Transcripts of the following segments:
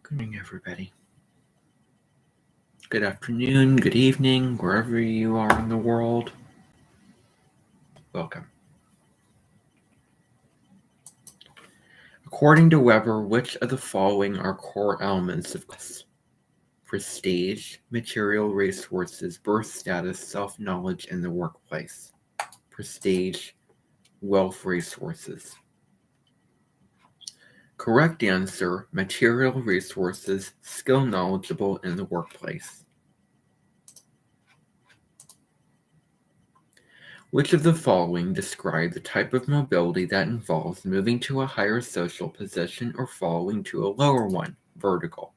Good morning, everybody. Good afternoon, good evening, wherever you are in the world. Welcome. According to Weber, which of the following are core elements of class? Prestige, material resources, birth status, self-knowledge in the workplace. Prestige, wealth resources. Correct answer, material resources, skill knowledgeable in the workplace. Which of the following describe the type of mobility that involves moving to a higher social position or falling to a lower one? Vertical.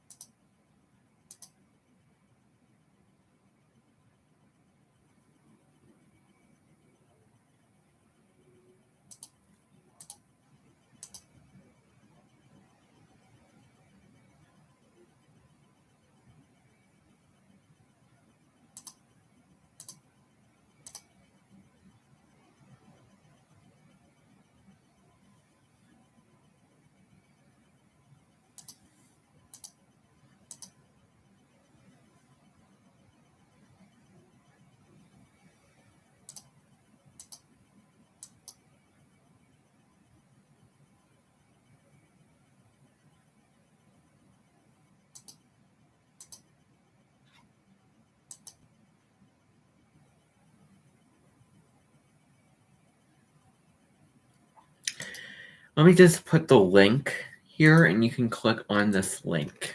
Let me just put the link here and you can click on this link.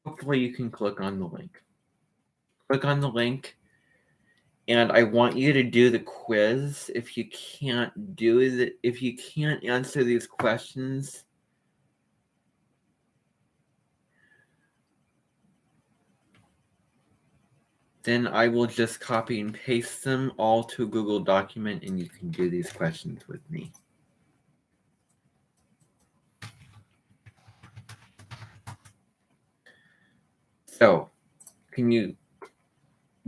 Hopefully you can click on the link. Click on the link and I want you to do the quiz. If you can't answer these questions, then I will just copy and paste them all to a Google document and you can do these questions with me. So, can you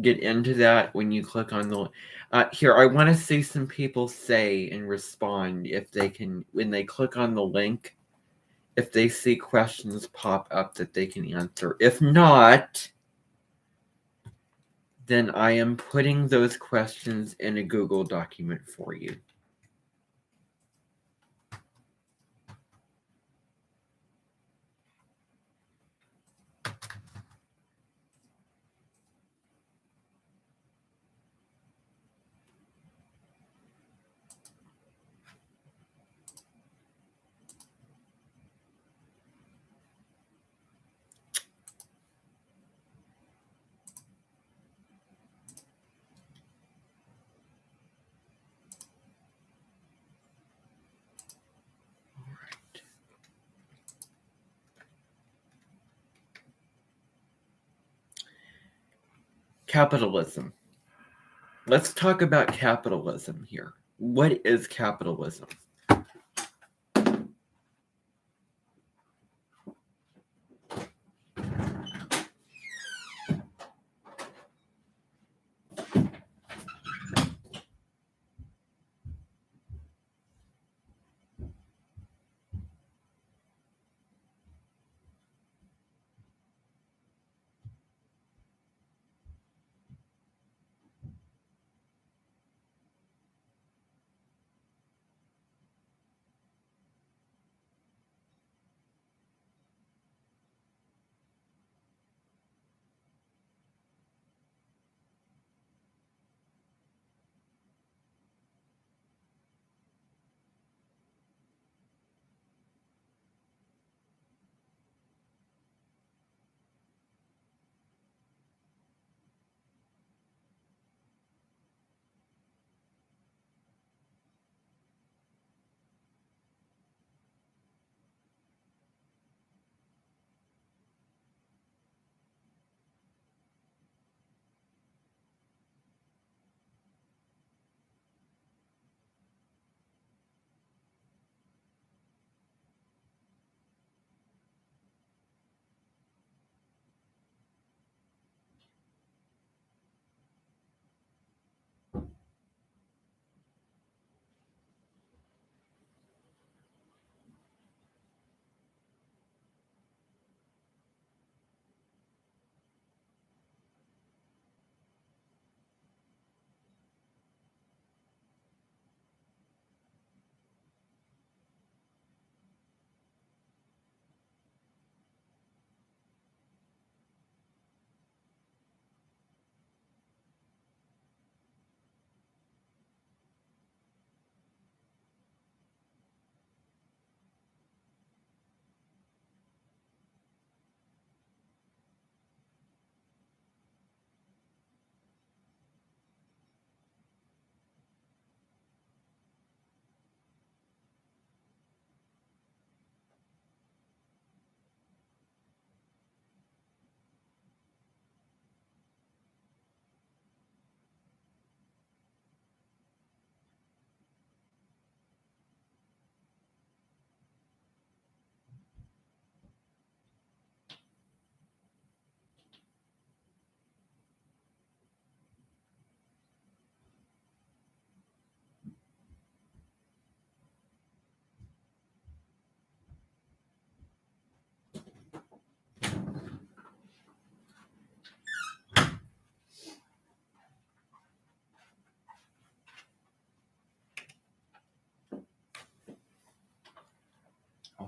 get into that when you click on the here? I want to see some people say and respond if they can when they click on the link, if they see questions pop up that they can answer. If not, then I am putting those questions in a Google document for you. Capitalism. Let's talk about capitalism here. What is capitalism?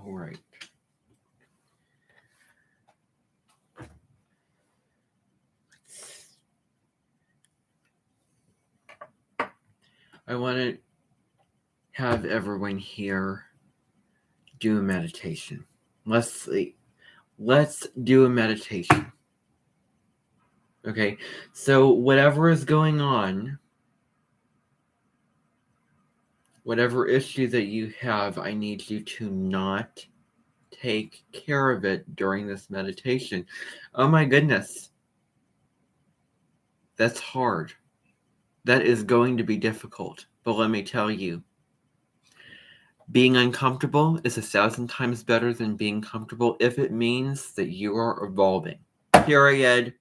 All right. I want to have everyone here do a meditation. Let's do a meditation. Okay, so whatever is going on, whatever issue that you have, I need you to not take care of it during this meditation. Oh my goodness. That's hard. That is going to be difficult. But let me tell you, being uncomfortable is 1,000 times better than being comfortable if it means that you are evolving. Period.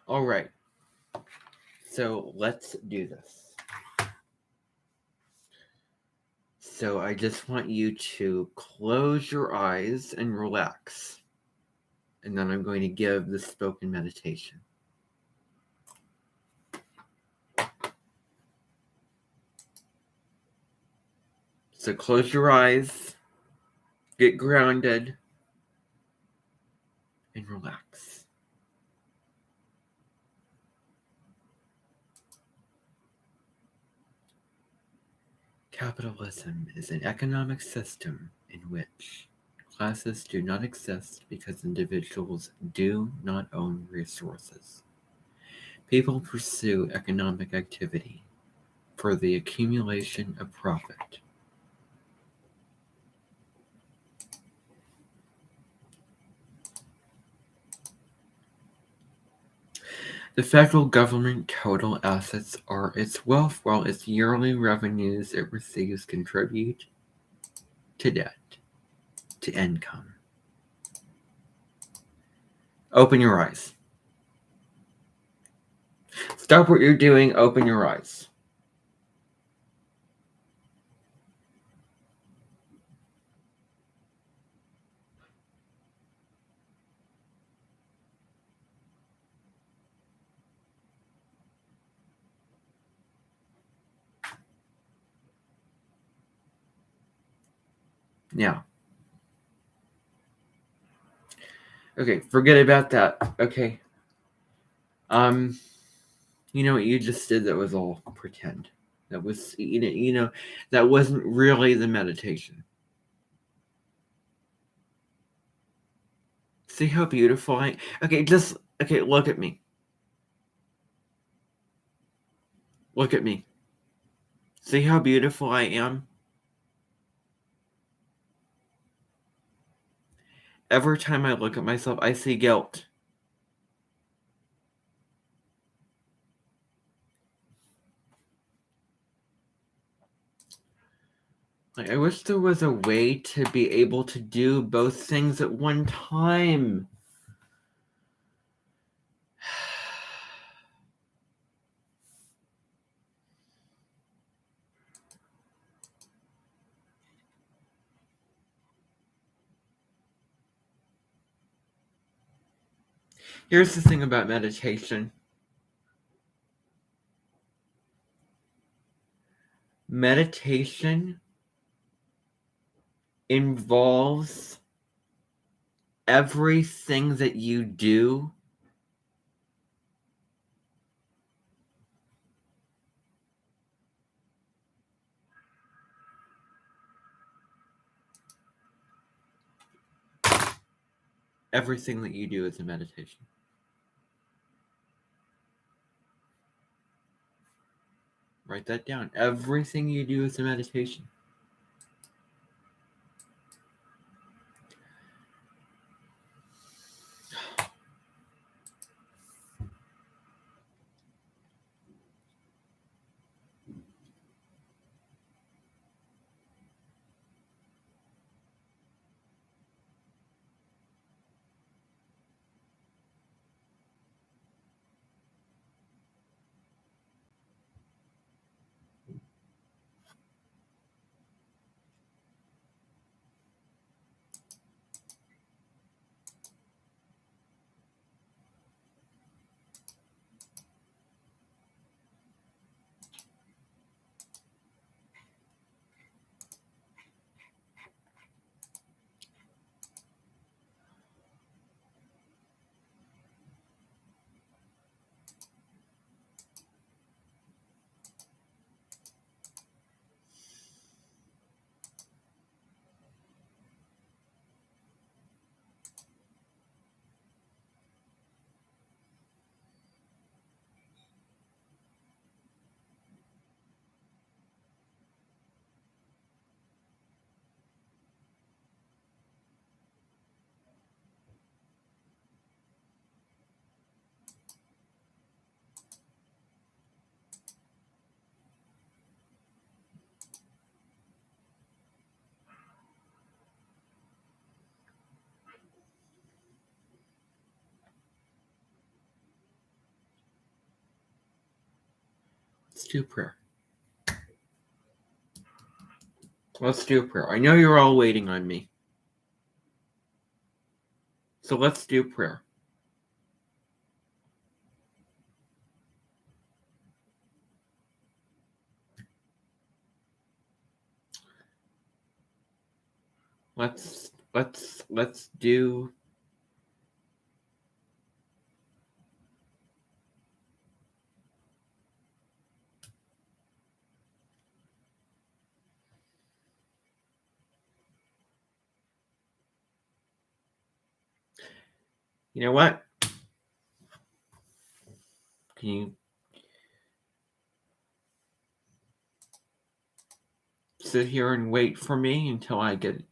All right. So let's do this. So I just want you to close your eyes and relax. And then I'm going to give the spoken meditation. So close your eyes, get grounded, and relax. Capitalism is an economic system in which classes do not exist because individuals do not own resources. People pursue economic activity for the accumulation of profit. The federal government total assets are its wealth, while its yearly revenues it receives contribute to debt, to income. Open your eyes. Stop what you're doing, open your eyes. Now, okay, forget about that. Okay. You know what you just did? That was all pretend. That was, that wasn't really the meditation. See how beautiful I... Okay, look at me. Look at me. See how beautiful I am? Every time I look at myself, I see guilt. Like, I wish there was a way to be able to do both things at one time. Here's the thing about meditation. Meditation involves everything that you do everything that you do is a meditation. Write that down. Everything you do is a meditation. do prayer. Let's do prayer. I know you're all waiting on me. So let's do prayer. Let's do. You know what? Can you sit here and wait for me until I get.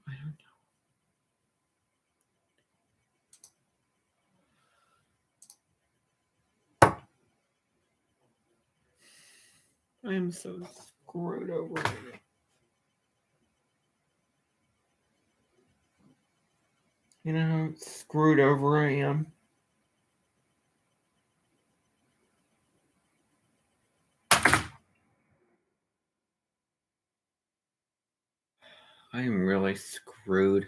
I don't know. I am so screwed over. You know how screwed over I am? I am really screwed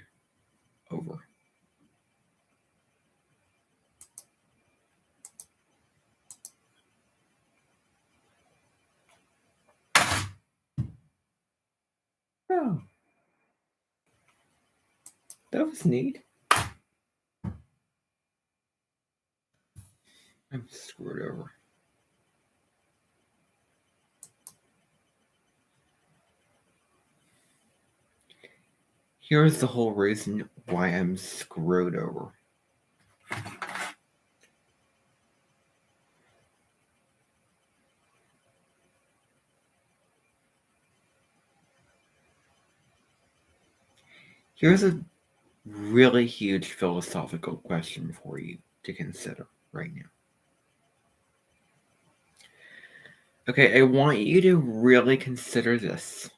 over. Oh, that was neat. I'm screwed over. Here's the whole reason why I'm screwed over. Here's really huge philosophical question for you to consider right now. Okay, I want you to really consider this.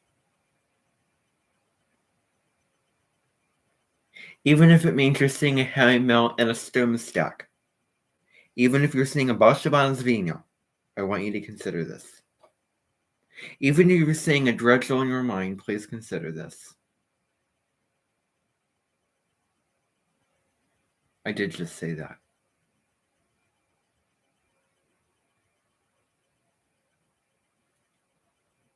Even if it means you're seeing a heavy metal and a stone stack. Even if you're seeing a Bastiaban's Vino, I want you to consider this. Even if you're seeing a Drexel in your mind, please consider this. I did just say that.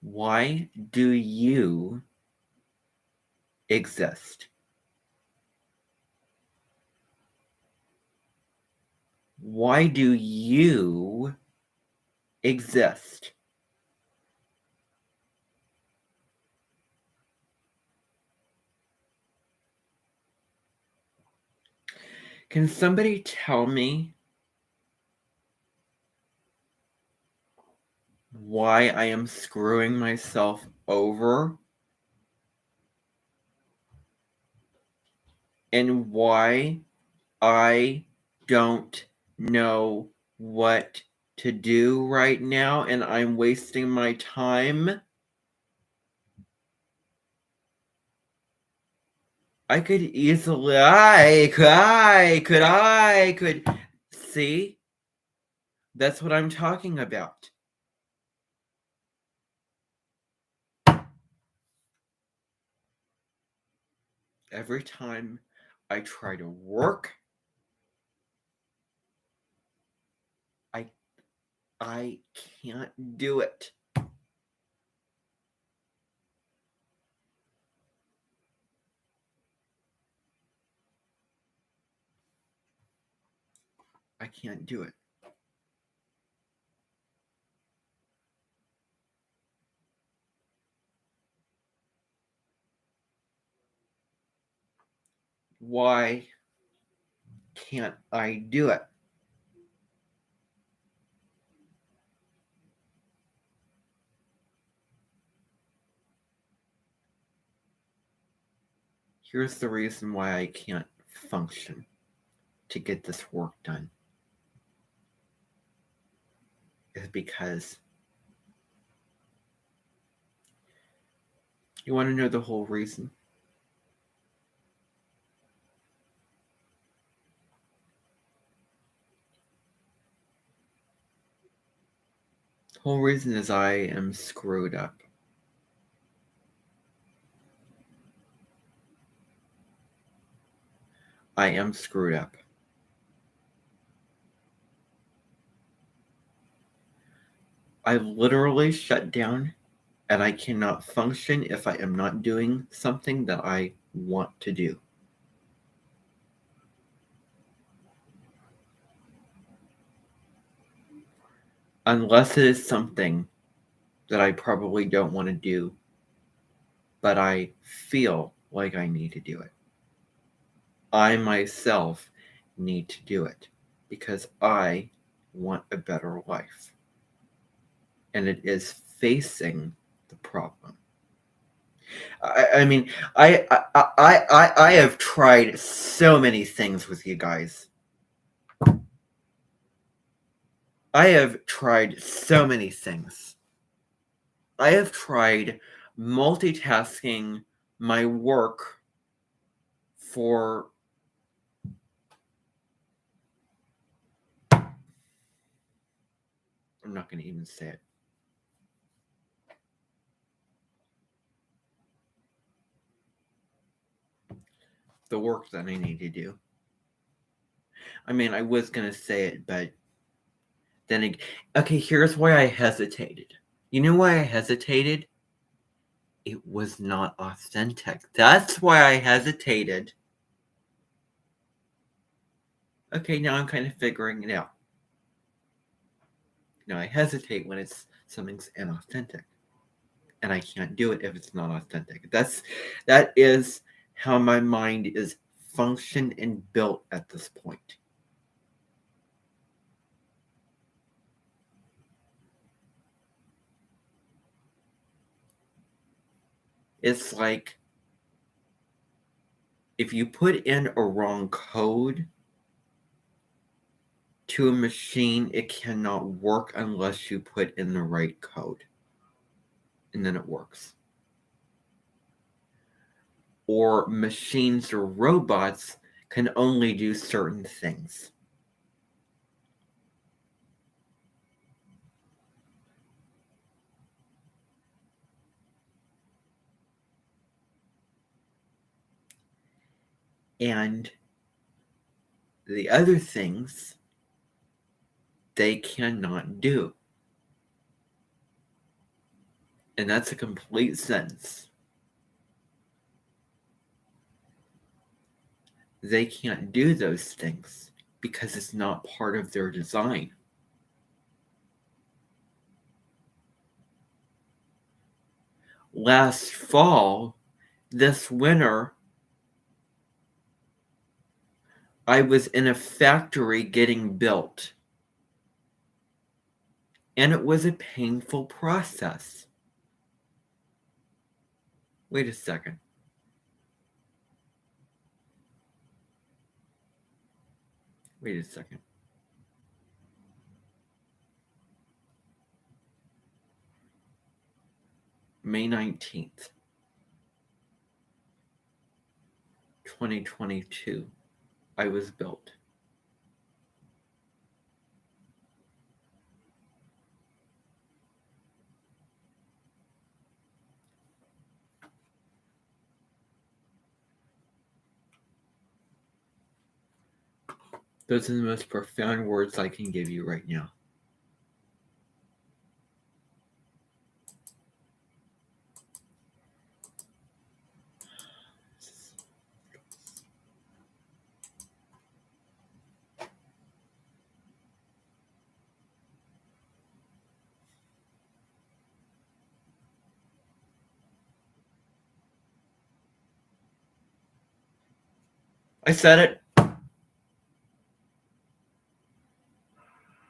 Why do you exist? Why do you exist? Can somebody tell me why I am screwing myself over? And why I don't know what to do right now and I'm wasting my time? I could easily, see? That's what I'm talking about. Every time I try to work, I can't do it. I can't do it. Why can't I do it? Here's the reason why I can't function to get this work done. Is because you want to know the whole reason? The whole reason is I am screwed up. I am screwed up. I literally shut down and I cannot function if I am not doing something that I want to do. Unless it is something that I probably don't want to do, but I feel like I need to do it. I myself need to do it because I want a better life. And it is facing the problem. I have tried so many things with you guys. I have tried so many things. I have tried multitasking my work for I'm not going to even say it. The work that I need to do. I mean, I was going to say it, but then okay, here's why I hesitated. You know why I hesitated? It was not authentic. That's why I hesitated. Okay, now I'm kind of figuring it out. Now I hesitate when something's inauthentic. And I can't do it if it's not authentic. That is how my mind is functioned and built at this point. It's like if you put in a wrong code to a machine, it cannot work unless you put in the right code. And then it works. Or machines or robots can only do certain things. And the other things they cannot do. And that's a complete sentence. They can't do those things because it's not part of their design. Last fall, this winter, I was in a factory getting built. And it was a painful process. Wait a second. Wait a second. May 19th, 2022, I was built. Those are the most profound words I can give you right now. I said it.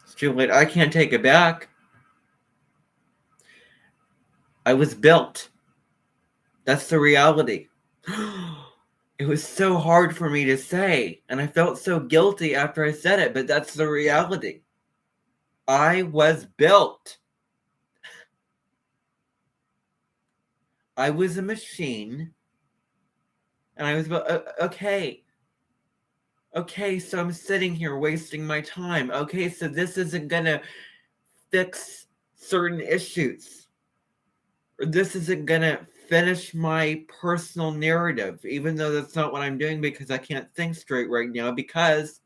It's too late. I can't take it back. I was built. That's the reality. It was so hard for me to say, and I felt so guilty after I said it, but that's the reality. I was built. I was a machine, and I was okay. Okay, so I'm sitting here wasting my time. Okay, so this isn't gonna fix certain issues. Or this isn't gonna finish my personal narrative, even though that's not what I'm doing because I can't think straight right now because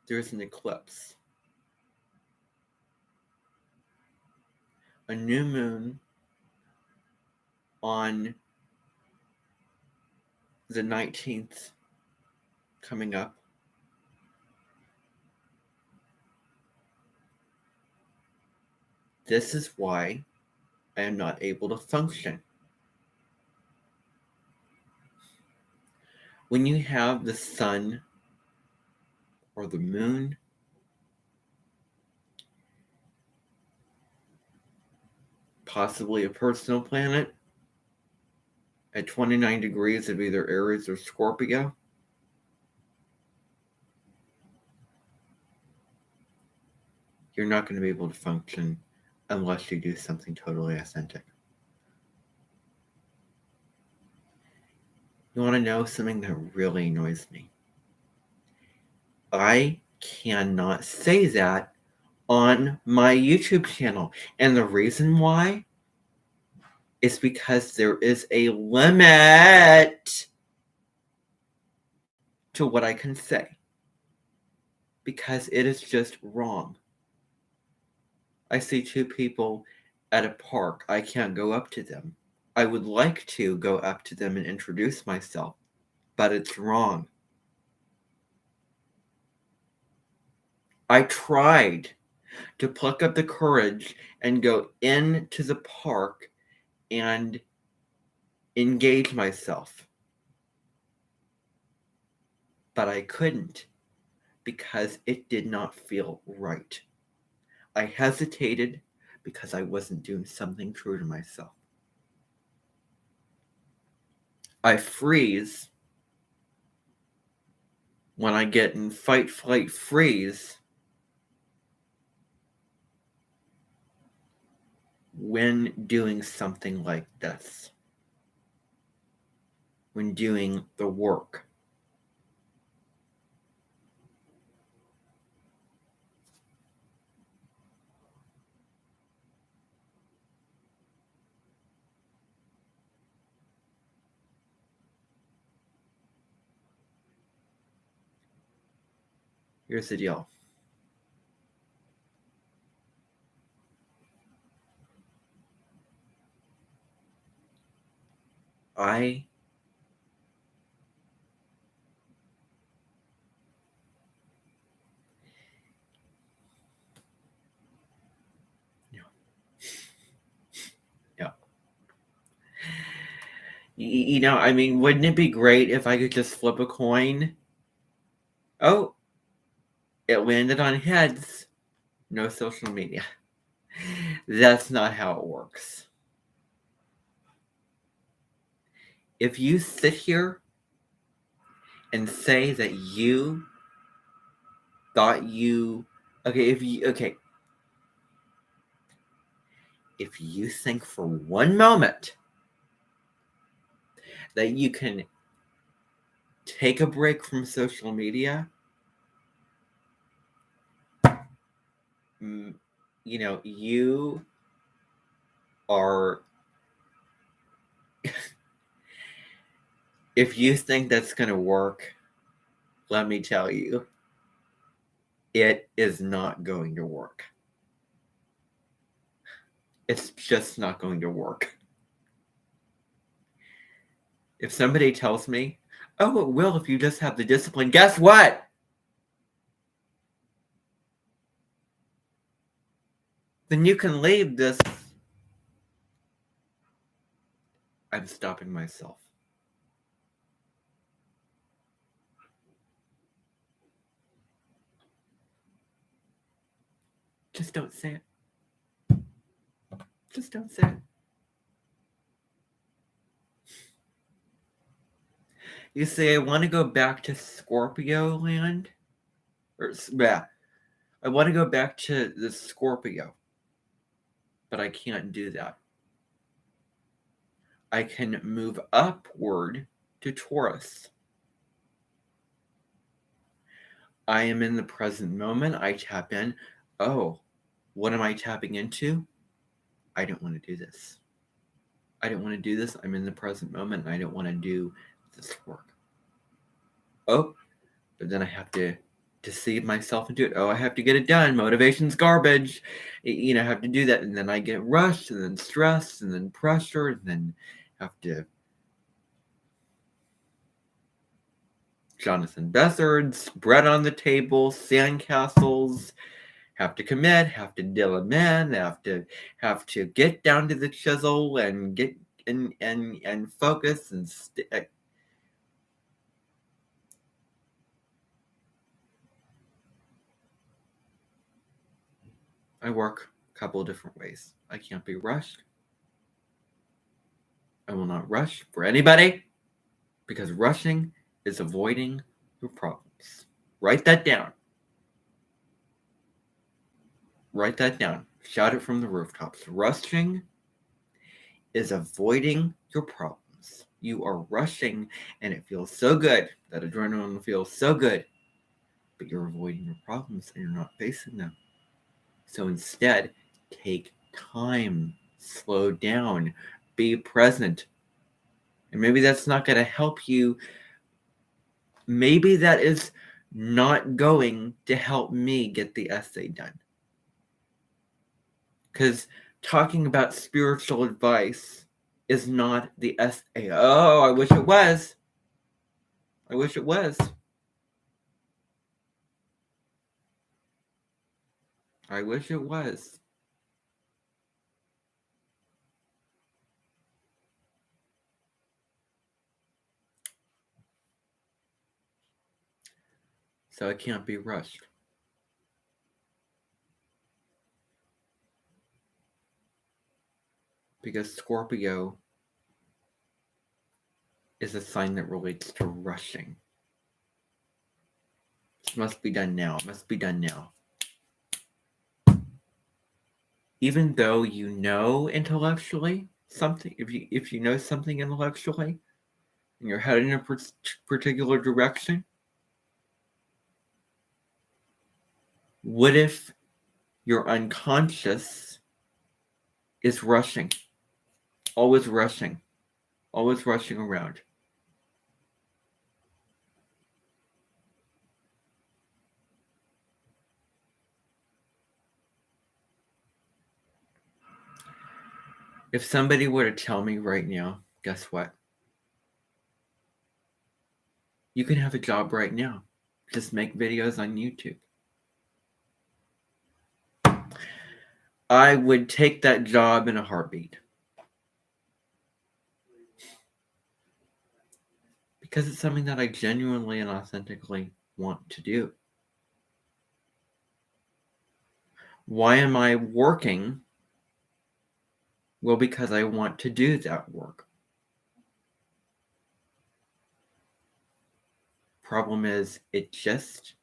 there's an eclipse. A new moon on the 19th coming up. This is why I am not able to function. When you have the sun or the moon possibly a personal planet at 29 degrees of either Aries or Scorpio, you're not going to be able to function unless you do something totally authentic. You want to know something that really annoys me? I cannot say that on my YouTube channel. And the reason why is because there is a limit to what I can say. Because it is just wrong. I see two people at a park. I can't go up to them. I would like to go up to them and introduce myself, but it's wrong. I tried to pluck up the courage and go into the park and engage myself. But I couldn't because it did not feel right. I hesitated because I wasn't doing something true to myself. I freeze when I get in fight, flight, freeze when doing something like this, when doing the work. Here's the deal. I yeah. I mean, wouldn't it be great if I could just flip a coin? Oh, it landed on heads. No social media. That's not how it works. If you sit here and say that you thought you if you think for one moment that you can take a break from social media, you are if you think that's going to work, let me tell you, it is not going to work. It's just not going to work. If somebody tells me, oh, it will if you just have the discipline, guess what? Then you can leave this. I'm stopping myself. Just don't say it. Just don't say it. You say, I want to go back to Scorpio land. I want to go back to the Scorpio. But I can't do that. I can move upward to Taurus. I am in the present moment. I tap in. Oh, what am I tapping into? I don't want to do this. I don't want to do this. I'm in the present moment and I don't want to do this work. Oh, but then I have to deceive myself into it. Oh, I have to get it done. Motivation's garbage. I have to do that. And then I get rushed and then stressed and then pressured and then have to. Jonathan Bessard's bread on the table, sandcastles, have to commit, have to deal them in, have to get down to the chisel and get and focus and I work a couple of different ways. I can't be rushed. I will not rush for anybody because rushing is avoiding your problems. Write that down. Write that down. Shout it from the rooftops. Rushing is avoiding your problems. You are rushing and it feels so good. That adrenaline feels so good. But you're avoiding your problems and you're not facing them. So instead, take time, slow down, be present. And maybe that's not going to help you. Maybe that is not going to help me get the essay done. Because talking about spiritual advice is not the essay. Oh, I wish it was. I wish it was. I wish it was. So it can't be rushed. Because Scorpio is a sign that relates to rushing. It must be done now. It must be done now. Even though you know intellectually something, if you know something intellectually, and you're headed in a particular direction, what if your unconscious is rushing, always rushing around? If somebody were to tell me right now, guess what? You can have a job right now. Just make videos on YouTube. I would take that job in a heartbeat. Because it's something that I genuinely and authentically want to do. Why am I working? Well, because I want to do that work. Problem is, it just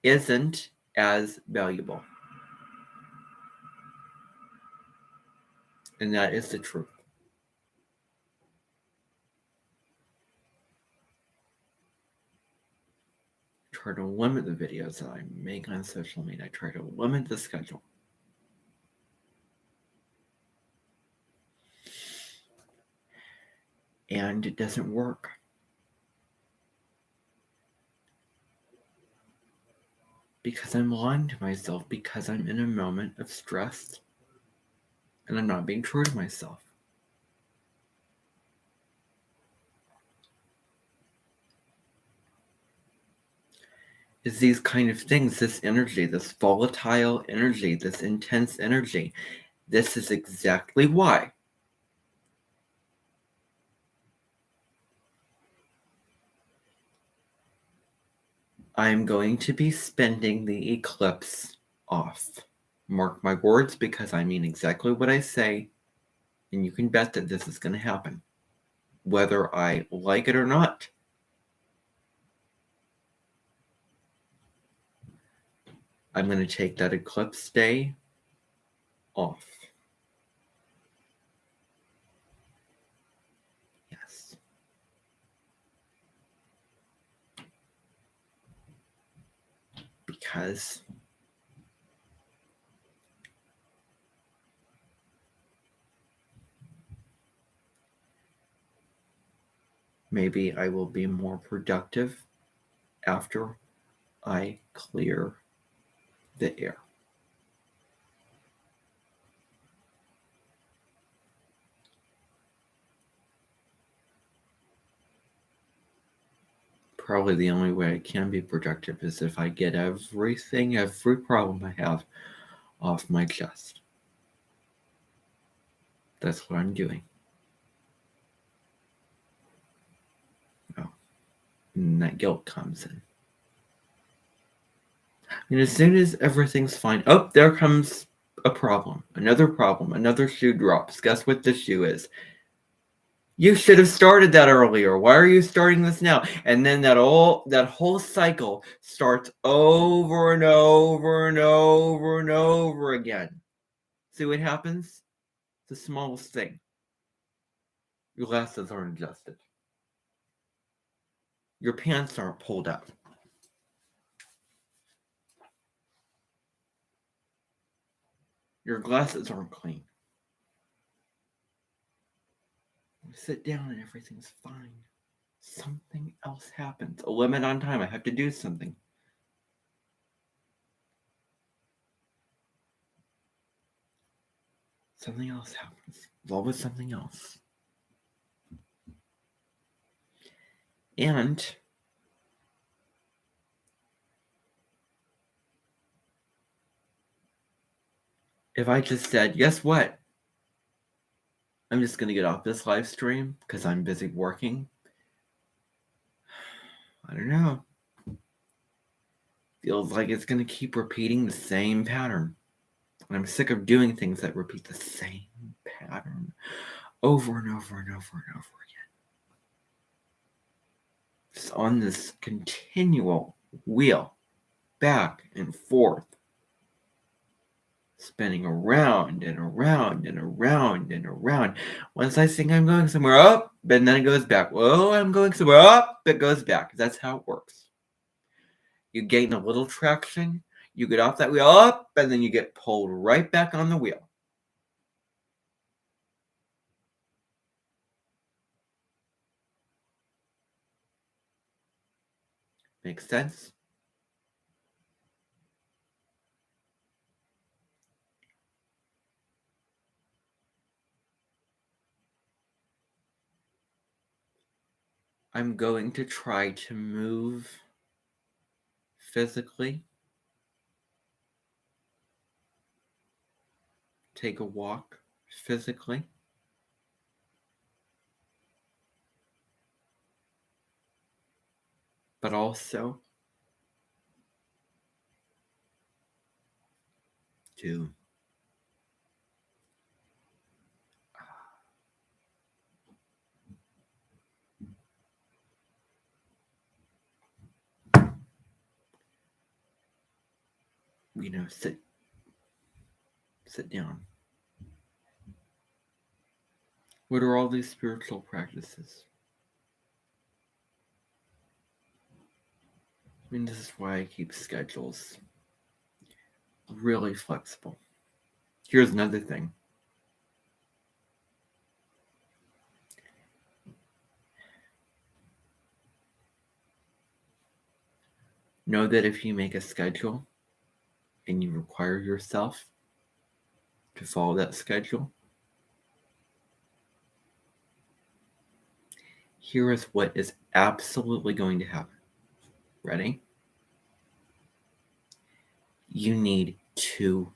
isn't as valuable. And that is the truth. Try to limit the videos that I make on social media. I try to limit the schedule. And it doesn't work. Because I'm lying to myself, because I'm in a moment of stress and I'm not being true to myself. Is these kind of things, this energy, this volatile energy, this intense energy. This is exactly why I'm going to be spending the eclipse off. Mark my words, because I mean exactly what I say, and you can bet that this is going to happen, whether I like it or not. I'm going to take that eclipse day off. Yes. Because maybe I will be more productive after I clear the air. Probably the only way I can be productive is if I get every problem I have off my chest. That's what I'm doing. Oh, and that guilt comes in. And as soon as everything's fine, oh, there comes a problem. Another shoe drops. Guess what the shoe is? You should have started that earlier. Why are you starting this now? And then that whole cycle starts over and over and over and over again. See what happens? The smallest thing. Your glasses aren't adjusted. Your pants aren't pulled up. Your glasses aren't clean. You sit down and everything's fine. Something else happens. A limit on time. I have to do something. Something else happens. There's always something else. And if I just said, guess what? I'm just going to get off this live stream because I'm busy working. I don't know. Feels like it's going to keep repeating the same pattern. And I'm sick of doing things that repeat the same pattern over and over and over and over again. It's on this continual wheel, back and forth, spinning around and around and around and around. Once I think I'm going somewhere up, and then it goes back. Well, I'm going somewhere up, it goes back. That's how it works. You gain a little traction, you get off that wheel up, and then you get pulled right back on the wheel. Makes sense? I'm going to try to move physically, take a walk physically, but also to sit down. What are all these spiritual practices? I mean, this is why I keep schedules really flexible. Here's another thing. Know that if you make a schedule and you require yourself to follow that schedule, here is what is absolutely going to happen. Ready? You need to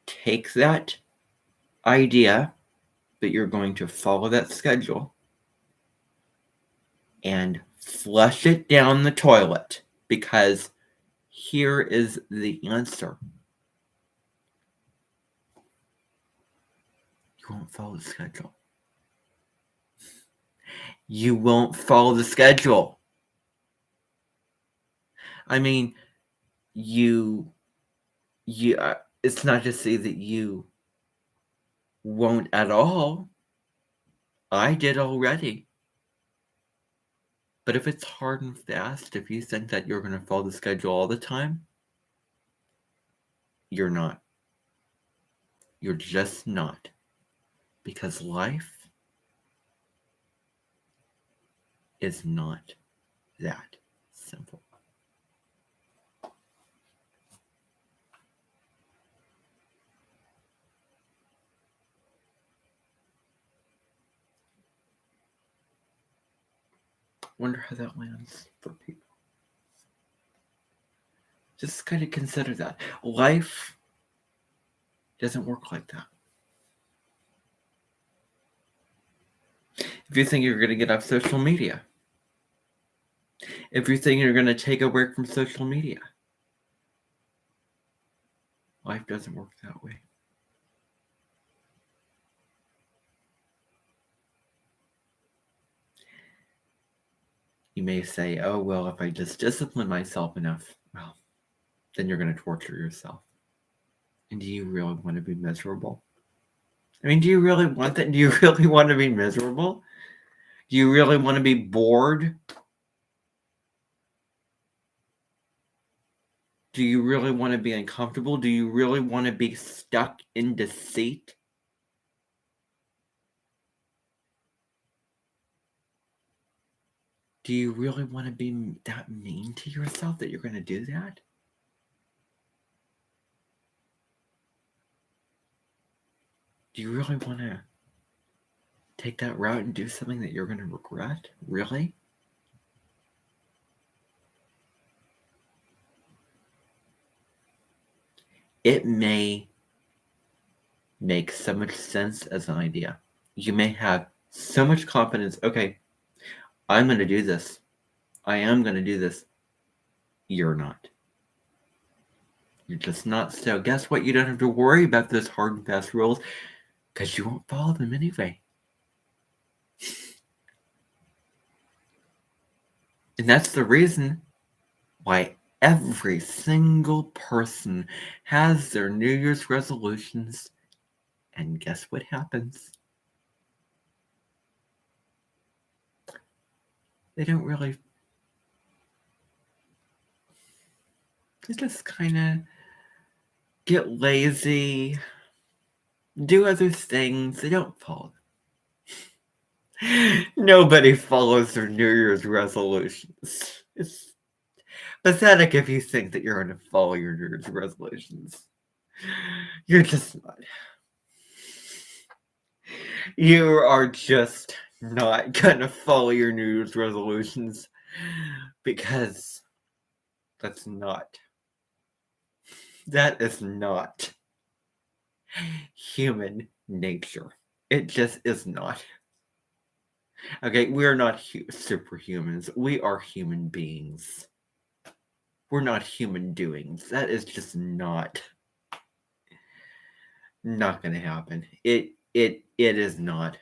take that idea that you're going to follow that schedule and flush it down the toilet, because here is the answer. You won't follow the schedule. You won't follow the schedule. I mean, it's not to say that you won't at all. I did already. But if it's hard and fast, if you think that you're going to follow the schedule all the time, you're not. You're just not. Because life is not that simple. Wonder how that lands for people. Just kind of consider that. Life doesn't work like that. If you think you're going to get off social media, if you think you're going to take a break from social media, life doesn't work that way. You may say, oh, well, if I just discipline myself enough, well, then you're going to torture yourself. And do you really want to be miserable? I mean, do you really want that? Do you really want to be miserable? Do you really want to be bored? Do you really want to be uncomfortable? Do you really want to be stuck in deceit? Do you really want to be that mean to yourself that you're going to do that? Do you really want to take that route and do something that you're going to regret? Really? It may make so much sense as an idea. You may have so much confidence. Okay, I'm going to do this. I am going to do this. You're not. You're just not. So guess what? You don't have to worry about those hard and fast rules because you won't follow them anyway. And that's the reason why every single person has their New Year's resolutions. And guess what happens? They don't really. They just kind of get lazy, do other things. They don't follow. Nobody follows their New Year's resolutions. It's pathetic if you think that you're going to follow your New Year's resolutions. You're just not. You are just not going to follow your New Year's resolutions because that is not human nature. It just is not. Okay, we are not superhumans. We are human beings. We're not human doings. That is just not going to happen. It is not.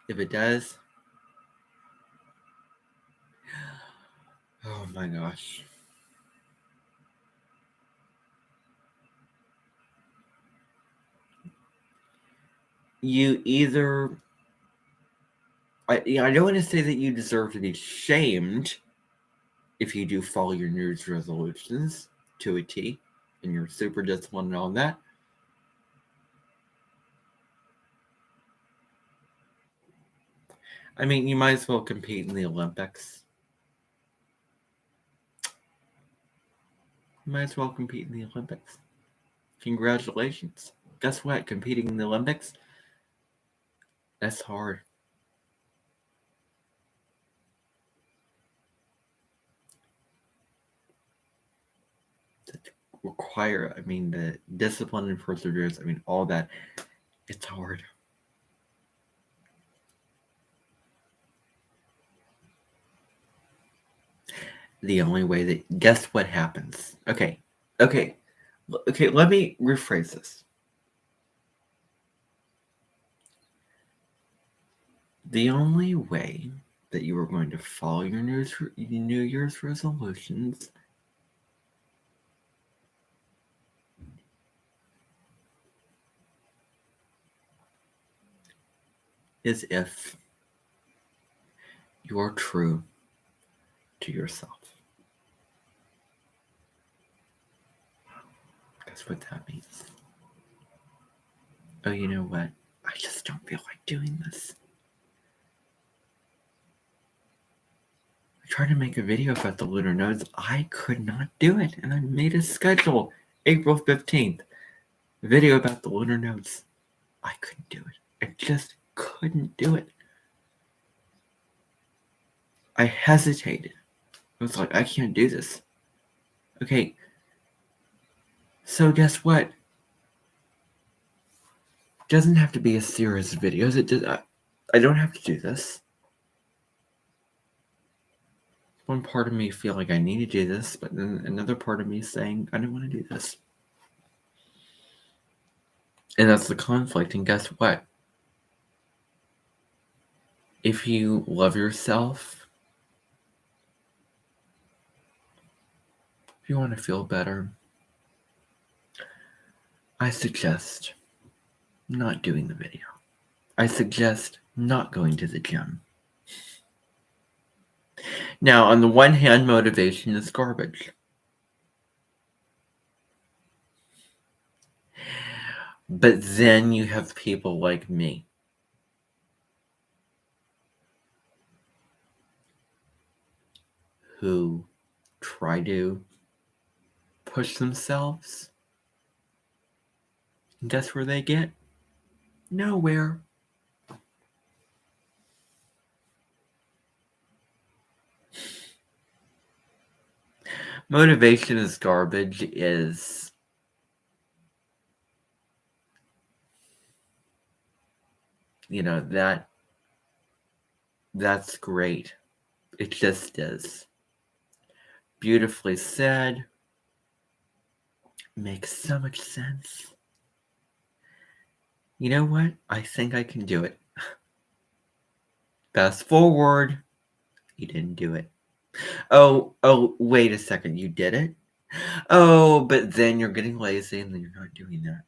If it does, oh my gosh. You either I don't want to say that you deserve to be shamed if you do follow your New Year's resolutions to a T and you're super disciplined and all that. I mean, you might as well compete in the Olympics. You might as well compete in the Olympics. Congratulations. Guess what? Competing in the Olympics, that's hard. Require, the discipline and perseverance, all that, it's hard. The only way that, guess what happens? Okay, let me rephrase this. The only way that you are going to follow your New Year's resolutions is if you are true to yourself. That's what that means. Oh, you know what? I just don't feel like doing this. I tried to make a video about the lunar nodes. I could not do it, and I made a schedule, April 15th, video about the lunar nodes. I couldn't do it. I just couldn't do it. I hesitated. I was like, I can't do this. Okay. So guess what? It doesn't have to be a series of videos. I don't have to do this. One part of me feel like I need to do this, but then another part of me saying I don't want to do this. And that's the conflict. And guess what? If you love yourself, if you want to feel better, I suggest not doing the video. I suggest not going to the gym. Now, on the one hand, motivation is garbage. But then you have people like me who try to push themselves. And guess where they get? Nowhere. Motivation is garbage is that's great. It just is. Beautifully said. Makes so much sense. You know what? I think I can do it. Fast forward. You didn't do it. Oh, wait a second. You did it? Oh, but then you're getting lazy and then you're not doing that.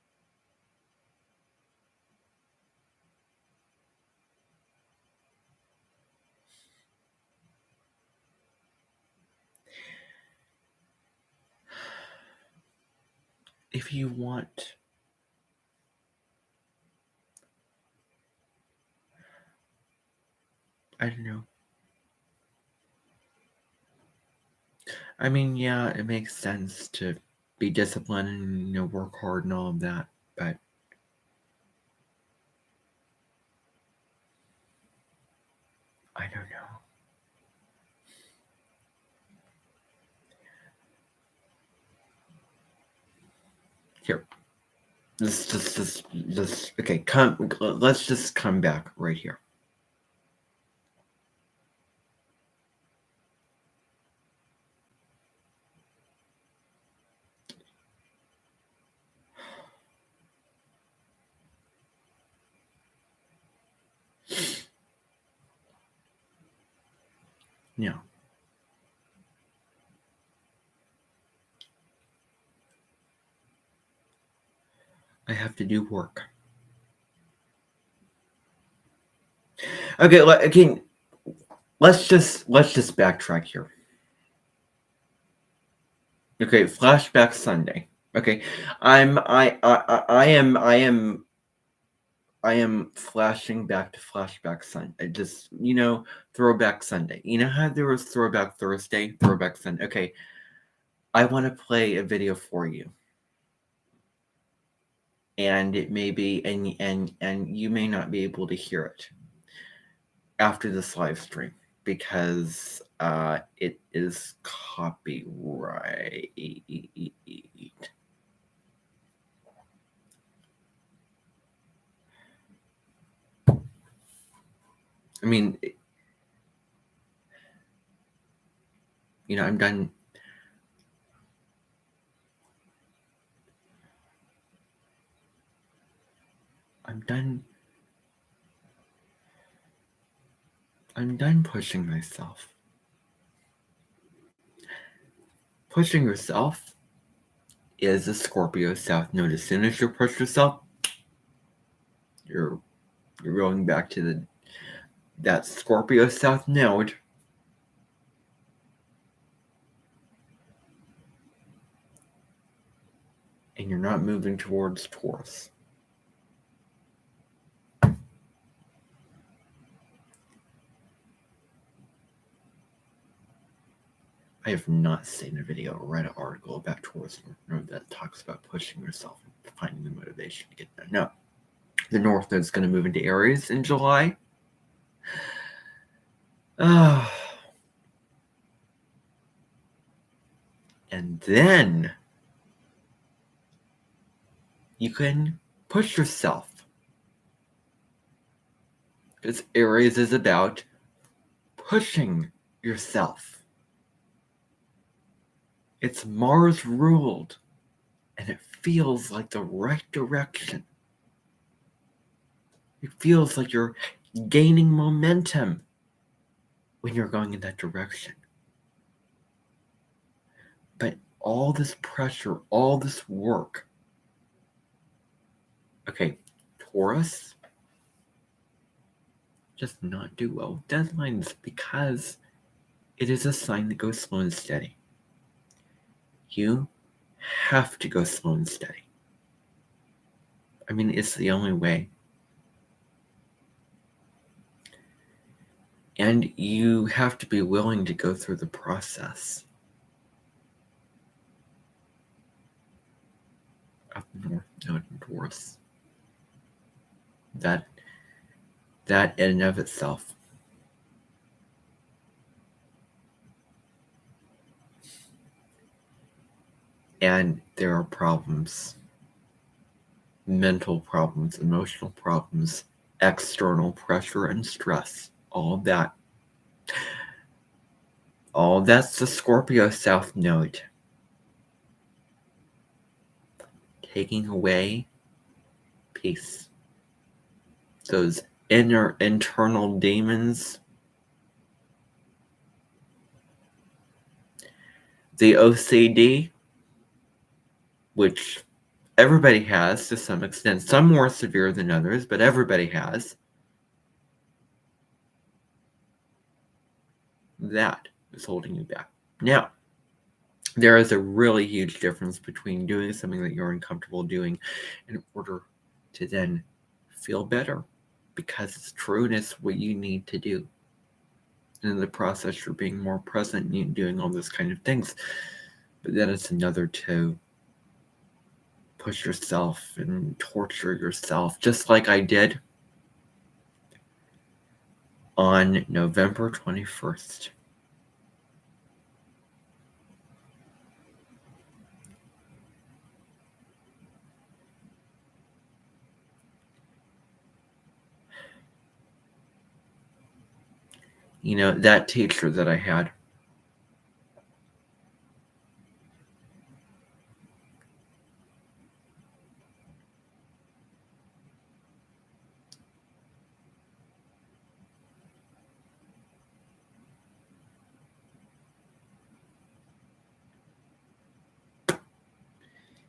If you want, I don't know. I mean, yeah, it makes sense to be disciplined and work hard and all of that, but I don't know. Here, okay. Let's just come back right here. Now, I have to do work. Okay, let's just backtrack here. Okay, flashback Sunday. Okay, I am flashing back to flashback Sunday. Just throwback Sunday. You know how there was throwback Thursday, throwback Sunday. Okay, I want to play a video for you, and it may be and you may not be able to hear it after this live stream because it is copyright. I mean, I'm done. I'm done pushing myself. Pushing yourself is a Scorpio South node. As soon as you push yourself, you're going back to that Scorpio South node. And you're not moving towards Taurus. I have not seen a video or read an article about Taurus Node that talks about pushing yourself and finding the motivation to get there. No. The North Node is going to move into Aries in July. And then you can push yourself. Because Aries is about pushing yourself. It's Mars ruled, and it feels like the right direction. It feels like you're gaining momentum when you're going in that direction. But all this pressure, all this work. Okay, Taurus does not do well with deadlines because it is a sign that goes slow and steady. You have to go slow and steady. I mean, it's the only way. And you have to be willing to go through the process of the North Node and Taurus. That in and of itself. And there are problems. Mental problems, emotional problems, external pressure and stress. All of that. All that's the Scorpio South Node. Taking away peace. Those internal demons, the OCD, which everybody has to some extent, some more severe than others, but everybody has. That is holding you back. Now, there is a really huge difference between doing something that you're uncomfortable doing in order to then feel better, because it's true and it's what you need to do. And in the process, you're being more present and doing all those kind of things. But then it's another to push yourself and torture yourself, just like I did on November 21st. You know, that teacher that I had,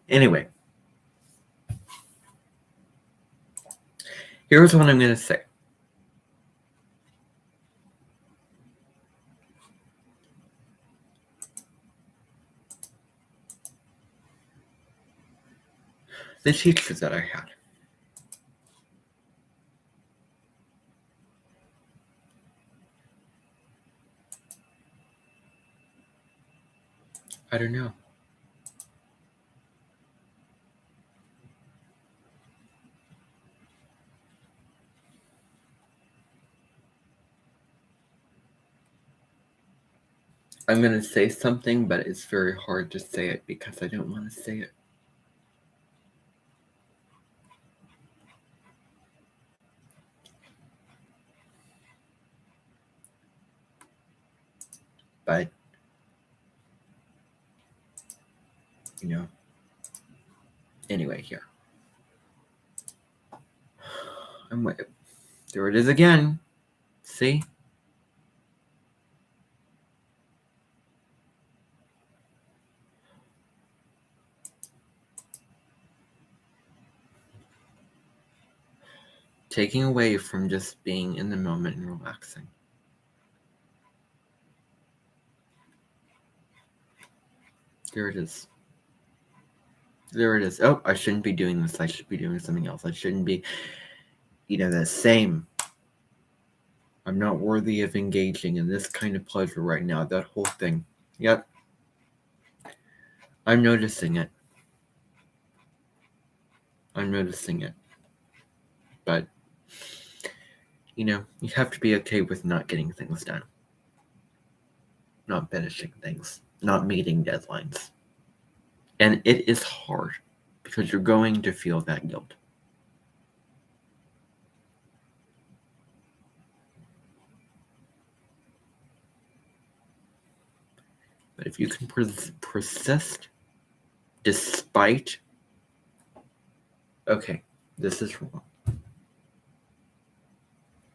anyway, here's what I'm going to say. The teacher that I had, I don't know. I'm going to say something, but it's very hard to say it because I don't want to say it. But, you know, anyway, here. There it is again. See? Taking away from just being in the moment and relaxing. There it is. There it is. Oh, I shouldn't be doing this. I should be doing something else. I shouldn't be, the same. I'm not worthy of engaging in this kind of pleasure right now. That whole thing. Yep. I'm noticing it. But, you have to be okay with not getting things done. Not finishing things. Not meeting deadlines. And it is hard because you're going to feel that guilt. But if you can persist despite, okay, this is wrong.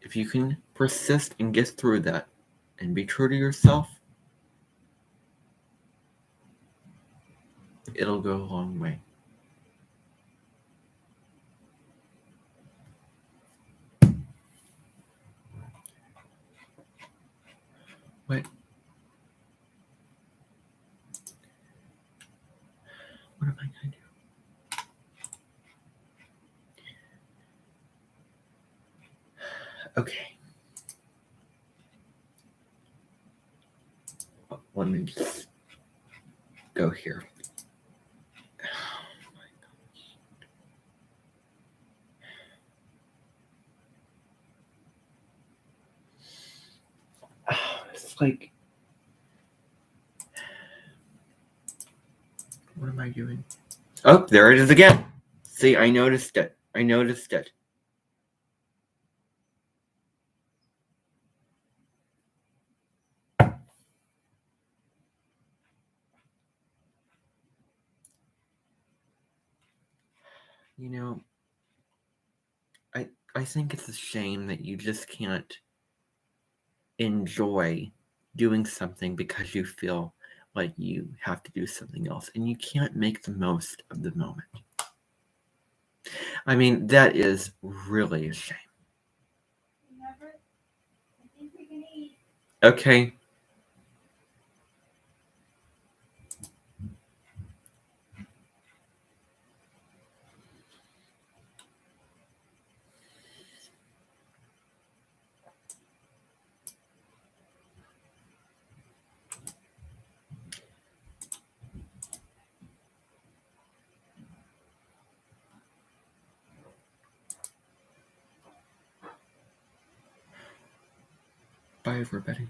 If you can persist and get through that and be true to yourself, it'll go a long way. What am I going to do? Okay. Let me just go here. Oh my gosh. It's like, what am I doing? Oh, there it is again. See, I noticed it. I think it's a shame that you just can't enjoy doing something because you feel like you have to do something else and you can't make the most of the moment. I mean, that is really a shame. Okay. Bye, everybody.